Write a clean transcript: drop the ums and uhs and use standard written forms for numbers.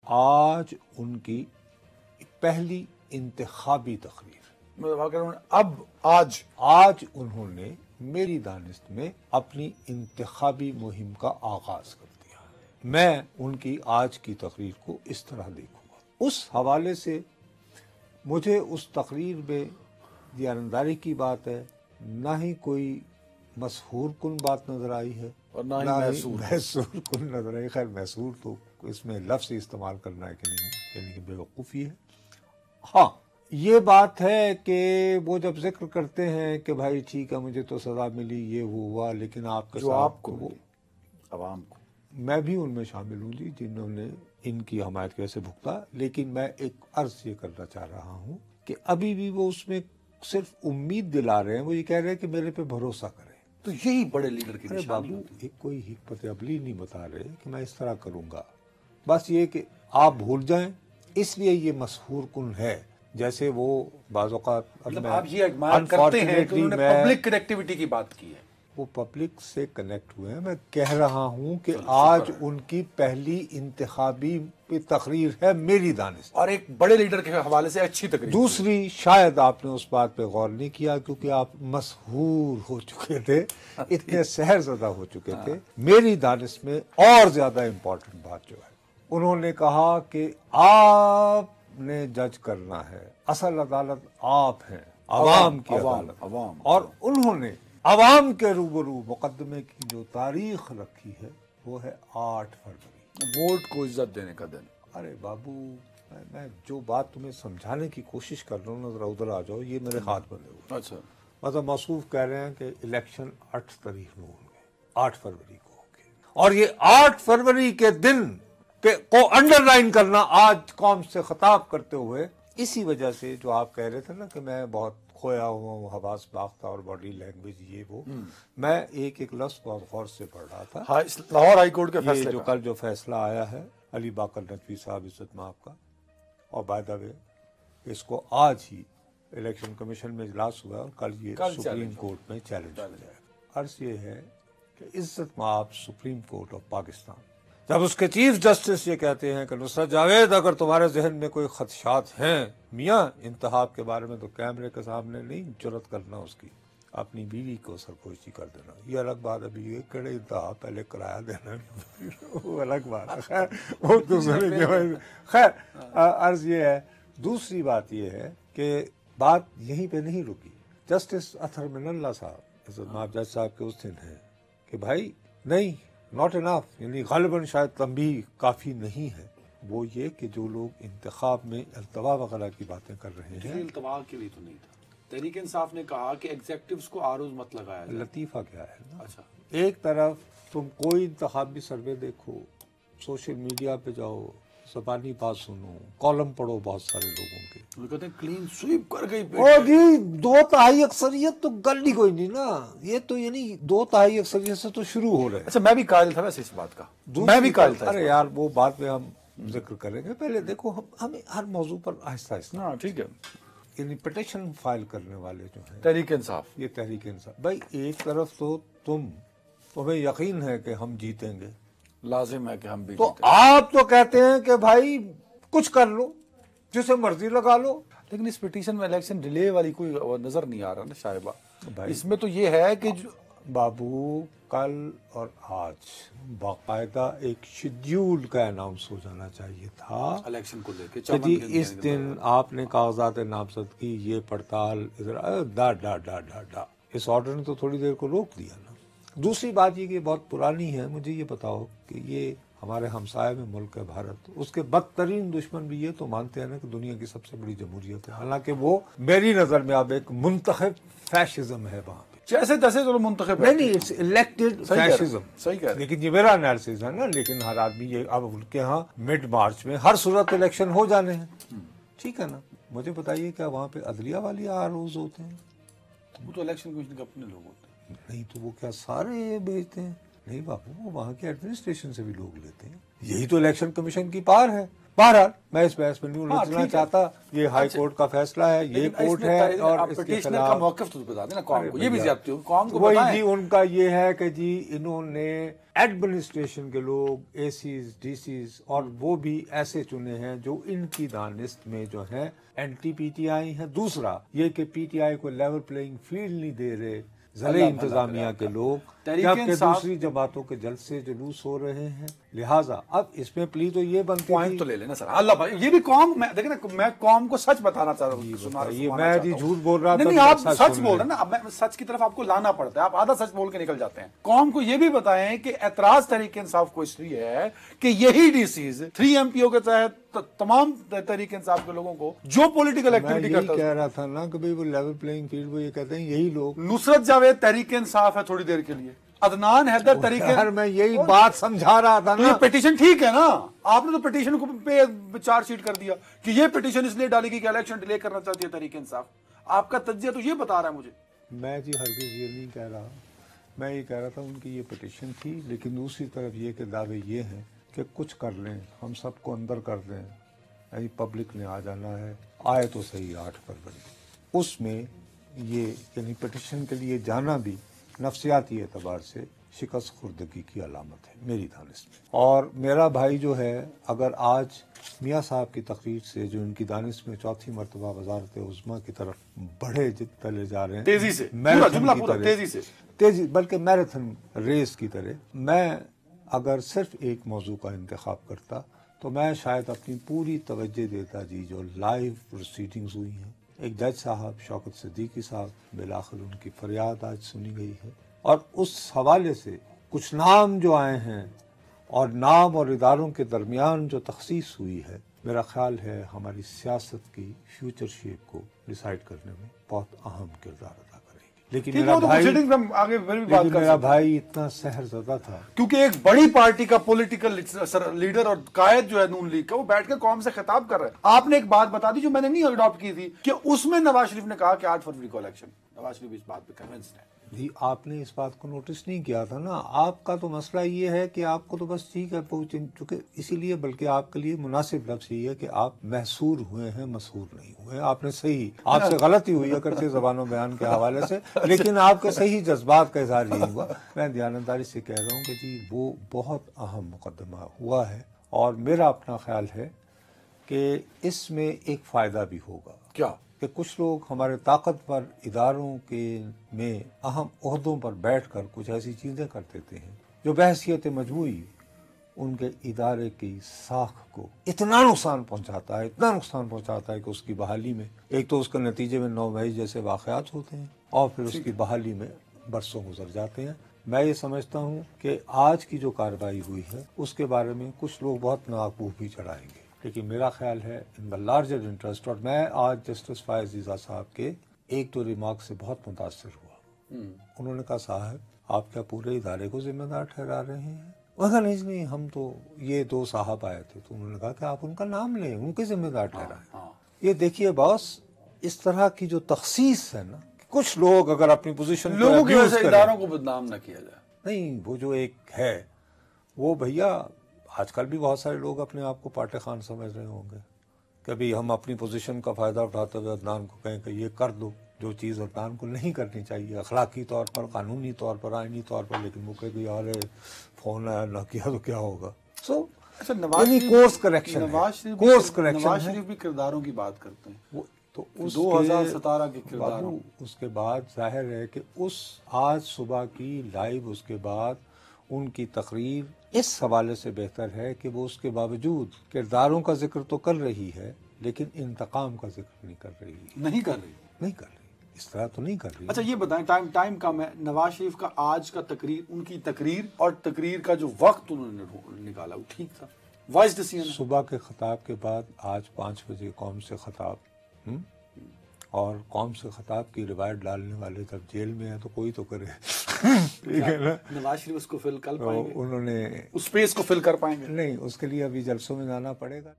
آج ان کی پہلی انتخابی تقریر، آج انہوں نے میری دانست میں اپنی انتخابی مہم کا آغاز کر دیا. میں ان کی آج کی تقریر کو اس طرح دیکھوں گا. اس حوالے سے مجھے اس تقریر میں دیانتداری کی بات ہے، نہ ہی کوئی مسحور کن بات نظر آئی ہے اور نہ ہی محسور کن نظر آئی. خیر محسور تو اس میں لفظ استعمال کرنا ہے کہ نہیں، یعنی کہ بے وقوفی ہے. ہاں یہ بات ہے کہ وہ جب ذکر کرتے ہیں کہ بھائی ٹھیک ہے مجھے تو سزا ملی، یہ وہ ہوا، لیکن آپ کے جو ساتھ آپ کو ملی، عوام کو، میں بھی ان میں شامل ہوں جی جنہوں نے ان کی حمایت کی وجہ سے بھگتا. لیکن میں ایک عرض یہ کرنا چاہ رہا ہوں کہ ابھی بھی وہ اس میں صرف امید دلا رہے ہیں، وہ یہ کہہ رہے ہیں کہ میرے پہ بھروسہ کریں. تو یہی بڑے لیڈر کی ارے نشانی بابو، ہوتی ہے. ایک کوئی حکمت عملی نہیں بتا رہے کہ میں اس طرح کروں گا. بس یہ کہ آپ بھول جائیں، اس لیے یہ مسحور کن ہے. جیسے وہ بعض اوقات مطلب آپ یہ ایڈمائر کرتے ہیں کہ انہوں نے پبلک کنیکٹیوٹی کی بات کی ہے. وہ پبلک سے کنیکٹ ہوئے ہیں. میں کہہ رہا ہوں کہ آج ان کی پہلی انتخابی تقریر ہے میری دانست، اور ایک بڑے لیڈر کے حوالے سے اچھی تقریر. دوسری شاید آپ نے اس بات پہ غور نہیں کیا کیونکہ آپ مسحور ہو چکے تھے، اتنے سحر زدہ ہو چکے تھے. میری دانست میں اور زیادہ امپورٹنٹ بات جو ہے، انہوں نے کہا کہ آپ نے جج کرنا ہے، اصل عدالت آپ ہیں، عوام کی عدالت. اور انہوں نے عوام کے روبرو مقدمے کی جو تاریخ رکھی ہے وہ ہے 8 فروری، ووٹ کو عزت دینے کا دن. ارے بابو، میں جو بات تمہیں سمجھانے کی کوشش کر رہا ہوں، ذرا ادھر آ جاؤ. یہ میرے ہاتھ بندے ہوئے. اچھا، مطلب موصوف کہہ رہے ہیں کہ الیکشن 8 تاریخ میں ہوں گے، 8 فروری کو ہوں گے. اور یہ 8 فروری کے دن کو انڈر لائن کرنا آج قوم سے خطاب کرتے ہوئے، اسی وجہ سے جو آپ کہہ رہے تھے نا کہ میں بہت کھویا ہوا ہوں، حواس باختہ اور باڈی لینگویج یہ وہ، میں ایک ایک لفظ بہت غور سے پڑھ رہا تھا. لاہور ہائی کورٹ کے یہ فیصلے جو کل جو فیصلہ آیا ہے علی باقر نقوی صاحب عزت مآب کا، اور بائی دا وے اس کو آج ہی الیکشن کمیشن میں اجلاس ہوا اور کل یہ سپریم کورٹ میں چیلنج ہو جائے گا. عرض یہ ہے کہ عزت مآب سپریم کورٹ آف پاکستان، جب اس کے چیف جسٹس یہ کہتے ہیں کہ نصرت جاوید اگر تمہارے ذہن میں کوئی خدشات ہیں میاں انتخاب کے بارے میں، تو کیمرے کے سامنے نہیں جرأت کرنا اس کی، اپنی بیوی کو سرپوشی کر دینا. یہ الگ بات ہے، ابھی کڑے انتہا پہلے کرایا دینا وہ الگ بات ہے. خیر وہ دوسرے خیر عرض یہ ہے. دوسری بات یہ ہے کہ بات یہیں پہ نہیں رکی. جسٹس اطہر من اللہ صاحب عزت مآب جج صاحب کے اس دن ہے کہ بھائی نہیں، ناٹ انف، یعنی غالباً شاید تنبیہ کافی نہیں ہے. وہ یہ کہ جو لوگ انتخاب میں التوا وغیرہ کی باتیں کر رہے ہیں، التوا کے لیے تو نہیں تھا. تحریک انصاف نے کہا کہ ایگزیکٹوز کو عارض مت لگایا جائے. لطیفہ کیا ہے نا، اچھا، ایک طرف تم کوئی انتخابی سروے دیکھو، سوشل میڈیا پہ جاؤ، زبانی بات سنو، کالم پڑھو بہت سارے لوگوں کے، وہ کہتے ہیں کلین سویپ کر گئی. اور جی 2/3 اکثریت تو گل ہی کوئی نہیں نا. یہ تو یعنی 2/3 اکثریت سے تو شروع ہو رہے ہیں. اچھا، میں بھی قائل تھا ویسے اس بات کا، میں بھی قائل تھا. ارے یار وہ بات میں ہم ذکر کریں گے. پہلے دیکھو ہمیں ہر موضوع پر آہستہ آہستہ، ہاں ٹھیک ہے. یعنی پٹیشن فائل کرنے والے جو ہیں تحریک انصاف، یہ تحریک انصاف، بھائی ایک طرف تو تمہیں یقین ہے کہ ہم جیتیں گے، لازم ہے کہ ہم بھی تو جیتیں. آپ تو کہتے ہیں کہ بھائی کچھ کر لو، جسے مرضی لگا لو. لیکن اس پٹیشن میں الیکشن ڈیلے والی کوئی نظر نہیں آ رہا نا شائبہ. بھائی اس میں تو یہ ہے کہ بابو کل اور آج باقاعدہ ایک شیڈیول کا اناؤنس ہو جانا چاہیے تھا الیکشن کو لے کے کہ جی اس دن آپ نے کاغذات نامزد کی، یہ پڑتال ادھر ڈا ڈا ڈا ڈا ڈا. اس آرڈر نے تو تھوڑی دیر کو روک دیا نا. دوسری بات یہ کہ بہت پرانی ہے، مجھے یہ بتاؤ کہ یہ ہمارے ہمسائے میں ملک ہے بھارت، اس کے بدترین دشمن بھی یہ تو مانتے ہیں نا کہ دنیا کی سب سے بڑی جمہوریت ہے، حالانکہ وہ میری نظر میں اب ایک منتخب فیشزم ہے وہاں پہ. جیسے تیسے چلو منتخب نہیں، اٹس الیکٹڈ فیشزم. صحیح کہہ رہے. لیکن یہ میرا انالیسس ہے نا. لیکن ہر آدمی یہ اب ان کے ہاں مڈ مارچ میں ہر صورت الیکشن ہو جانے ہیں، ٹھیک ہے نا. مجھے بتائیے کیا وہاں پہ عدلیہ والی روز ہوتے ہیں؟ وہ تو الیکشن کمیشن کے اپنے لوگ ہوتے ہیں. نہیں تو وہ کیا سارے بھیجتے ہیں؟ نہیں بابو، وہ وہاں کے ایڈمنسٹریشن سے بھی لوگ لیتے ہیں. یہی تو الیکشن کمیشن کی پار ہے. بہرحال میں اس بحث میں نہیں ہاں، الجھنا ٹھیک ہے۔ چاہتا، یہ ہائی کورٹ کا فیصلہ ہے، یہ لیکن اس کورٹ میں ہے، اور اس کے پٹیشنر کا خلاف موقف تو بتا دینا قوم کو، یہ بھی بھیا، زیادتی ہو، قوم کو وہی بتائیں۔ جی ان کا یہ ہے کہ جی انہوں نے ایڈمنسٹریشن کے لوگ اے سیز ڈی سیز اور وہ بھی ایسے چنے ہیں جو ان کی دانست میں جو ہیں اینٹی پی ٹی آئی ہیں۔ دوسرا یہ کہ پی ٹی آئی کو لیول پلئنگ فیلڈ نہیں دے رہے ضلعی انتظامیہ کے لوگ، جبکہ دوسری جماعتوں کے جلسے جلوس ہو رہے ہیں۔ لہٰذا اب اس میں پلی تو یہ بنتی پوائنٹ تو لے لینا سر، اللہ بھائی یہ بھی قوم، میں دیکھیں نا، میں قوم کو سچ بتانا چاہ رہا ہوں، یہ میں جی جھوٹ بول رہا تھا، نہیں آپ سچ بول رہے ہیں نا، اب میں سچ کی طرف آپ کو لانا پڑتا ہے، آپ آدھا سچ بول کے نکل جاتے ہیں۔ قوم کو یہ بھی بتائیں کہ اعتراض تحریک انصاف کو اس لیے ہے کہ یہی ڈی سیز 3 ایم پی او کے تحت تمام تحریک انصاف کے لوگوں کو جو پولیٹیکل ایکٹیویٹی میں کرتا کہہ رہا تھا نا کہ وہ لیول پلئنگ فیلڈ، وہ یہ کہتے ہیں یہی لوگ، نصرت جاوید تحریک انصاف ہے تھوڑی دیر کے لیے، عدنان حیدر تحریک، میں یہی بات سمجھا رہا تھا تو نا۔ یہ پٹیشن ٹھیک ہے نا، آپ نے تو پٹیشن کو پہ چارج شیٹ کر دیا کہ یہ پٹیشن اس لیے ڈالی گئی کہ الیکشن ڈیلے کرنا چاہتی ہے تحریک انصاف، آپ کا تجزیہ تو یہ بتا رہا ہے مجھے۔ میں جی ہرگز یہ نہیں کہہ رہا، میں یہ کہہ رہا تھا ان کی یہ پٹیشن تھی، لیکن دوسری طرف یہ کہ دعوے یہ ہیں کہ کچھ کر لیں، ہم سب کو اندر کر دیں، یعنی پبلک نے آ جانا ہے، آئے تو صحیح 8 فروری۔ اس میں یہ یعنی پٹیشن کے لیے جانا بھی نفسیاتی اعتبار سے شکست خوردگی کی علامت ہے میری دانست میں۔ اور میرا بھائی جو ہے، اگر آج میاں صاحب کی تقریر سے جو ان کی دانست میں چوتھی مرتبہ وزارت عظمیٰ کی طرف بڑھے چلے جا رہے ہیں، تیزی سے، میراتھن پورا جملہ کی پورا طرح، تیزی سے، تیزی بلکہ میراتھن ریس کی طرح، میں اگر صرف ایک موضوع کا انتخاب کرتا تو میں شاید اپنی پوری توجہ دیتا جی جو لائیو پروسیڈنگز ہوئی ہیں۔ ایک جج صاحب شوکت صدیقی صاحب، بالآخر ان کی فریاد آج سنی گئی ہے، اور اس حوالے سے کچھ نام جو آئے ہیں اور نام اور اداروں کے درمیان جو تخصیص ہوئی ہے، میرا خیال ہے ہماری سیاست کی فیوچر شیپ کو ڈیسائیڈ کرنے میں بہت اہم کردار ادا کرے گی۔ لیکن میرا بھائی اتنا سحر زدہ تھا، کیونکہ ایک بڑی پارٹی کا پولیٹیکل لیڈر اور قائد جو ہے نون لیگ کا، وہ بیٹھ کے قوم سے خطاب کر رہے ہیں۔ آپ نے ایک بات بتا دی جو میں نے نہیں اڈاپٹ کی تھی، کہ اس میں نواز شریف نے کہا کہ 8 فروری کو الیکشن، نواز شریف اس بات پہ کنونسڈ ہے۔ جی آپ نے اس بات کو نوٹس نہیں کیا تھا نا، آپ کا تو مسئلہ یہ ہے کہ آپ کو تو بس ٹھیک ہے چونکہ اسی لیے، بلکہ آپ کے لیے مناسب لفظ یہ ہے کہ آپ محصور ہوئے ہیں، مسحور نہیں ہوئے۔ آپ نے صحیح، آپ سے غلطی ہوئی اگرچہ زبان و بیان کے حوالے سے، لیکن آپ کے صحیح جذبات کا اظہار نہیں ہوا۔ میں دیانتداری سے کہہ رہا ہوں کہ جی وہ بہت اہم مقدمہ ہوا ہے، اور میرا اپنا خیال ہے کہ اس میں ایک فائدہ بھی ہوگا۔ کیا؟ کہ کچھ لوگ ہمارے طاقتور اداروں کے میں اہم عہدوں پر بیٹھ کر کچھ ایسی چیزیں کر دیتے ہیں جو بحیثیت مجموعی ان کے ادارے کی ساکھ کو اتنا نقصان پہنچاتا ہے کہ اس کی بحالی میں ایک تو اس کے نتیجے میں 9 مئی جیسے واقعات ہوتے ہیں، اور پھر اس کی بحالی میں برسوں گزر جاتے ہیں۔ میں یہ سمجھتا ہوں کہ آج کی جو کارروائی ہوئی ہے اس کے بارے میں کچھ لوگ بہت ناقوف بھی چڑھائیں گے، لیکن میرا خیال ہے ان دا لارجر انٹرسٹ، اور میں آج جسٹس فائز عیسیٰ صاحب کے 1-2 ریمارک سے بہت متاثر ہوا۔ انہوں نے کہا صاحب آپ کیا پورے ادارے کو ذمہ دار ٹھہرا رہے ہیں؟ وہ کہا نہیں ہم تو، یہ 2 صاحب آئے تھے تو انہوں نے کہا کہ آپ ان کا نام لیں، ان کے ذمہ دار ٹھہرائیں۔ یہ دیکھیے باس، اس طرح کی جو تخصیص ہے نا، کچھ لوگ اگر اپنی پوزیشن لوگوں کی وجہ سے اداروں کو بدنام نہ کیا جائے، نہیں، وہ جو ایک ہے وہ بھیا آج کل بھی بہت سارے لوگ اپنے آپ کو پارٹے خان سمجھ رہے ہوں گے، کبھی ہم اپنی پوزیشن کا فائدہ اٹھاتے ہوئے عدنان کو کہیں کہ یہ کر دو جو چیز عدنان کو نہیں کرنی چاہیے اخلاقی طور پر، قانونی طور پر، آئینی طور پر، لیکن وہ کہ یار فون آیا نہ کیا تو کیا ہوگا۔ سو اچھا نواز شریف بھی کرداروں کی بات کرتے ہیں، تو 2017 کے کردار، اس کے بعد ظاہر ہے کہ اس آج صبح کی لائیو اس کے بعد ان کی تقریر اس حوالے سے بہتر ہے کہ وہ اس کے باوجود کرداروں کا ذکر تو کر رہی ہے لیکن انتقام کا ذکر نہیں کر رہی، اس طرح تو نہیں کر رہی۔ اچھا یہ بتائیں، ٹائم کم ہے، نواز شریف کا آج کا تقریر، ان کی تقریر اور تقریر کا جو وقت انہوں نے نکالا وہ ٹھیک تھا؟ وائس ڈیسیژن صبح کے خطاب کے بعد آج 5 بجے قوم سے خطاب، اور قوم سے خطاب کی روایت ڈالنے والے جب جیل میں ہیں تو کوئی تو کرے، ٹھیک ہے نا؟ نواز شریف اس کو فل کر پائیں گے؟ انہوں نے اس اسپیس کو فل کر پائیں گے؟ نہیں، اس کے لیے ابھی جلسوں میں جانا پڑے گا۔